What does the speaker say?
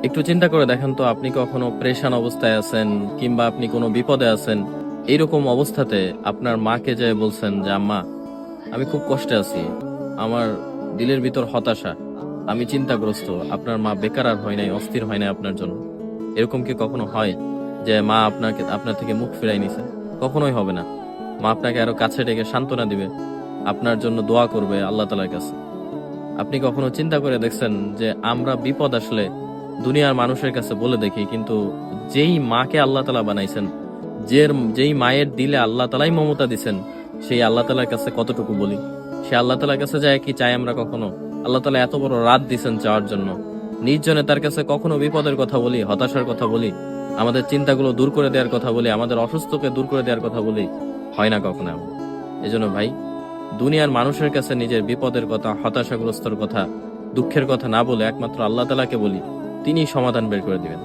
একটু চিন্তা করে দেখেন তো, আপনি কখনো প্রেশান অবস্থায় আছেন কিংবা আপনি কোনো বিপদে আছেন, এইরকম অবস্থাতে আপনার মাকে যেয়ে বলছেন যে আম্মা, আমি খুব কষ্টে আছি, আমার দিলের ভিতর হতাশা, আমি চিন্তাগ্রস্ত। আপনার মা বেকার আর হয় নাই, অস্থির হয় নাই আপনার জন্য? এরকম কি কখনো হয় যে মা আপনার থেকে মুখ ফিরাই নিছে? কখনোই হবে না। মা আপনাকে আরো কাছে ডেকে সান্ত্বনা দিবে, আপনার জন্য দোয়া করবে আল্লাহ তাআলার কাছে। আপনি কখনো চিন্তা করে দেখছেন যে আমরা বিপদ আসলে দুনিয়ার মানুষের কাছে বলে দেখি, কিন্তু যেই মাকে আল্লাহ তাআলা বানাইছেন, যেই মায়ের দিলে আল্লাহ তাআলাই মমতা দিছেন, সেই আল্লাহ তাআলার কাছে কতটুকু বলি? সে আল্লাহ তাআলার কাছে যায় কি চাই আমরা কখনো? আল্লাহ তাআলা এত বড় রাত দিছেন চাওয়ার জন্য, নির্জনে তার কাছে কখনো বিপদের কথা বলি, হতাশার কথা বলি, আমাদের চিন্তাগুলো দূর করে দেওয়ার কথা বলি, আমাদের অসুস্থকে দূর করে দেওয়ার কথা বলি? হয় না কখনো এমন। এজন্য ভাই, দুনিয়ার মানুষের কাছে নিজের বিপদের কথা, হতাশাগ্রস্তর কথা, দুঃখের কথা না বলে একমাত্র আল্লাহ তাআলাকে বলি, তিনিই সমাধান বের করে দিবেন।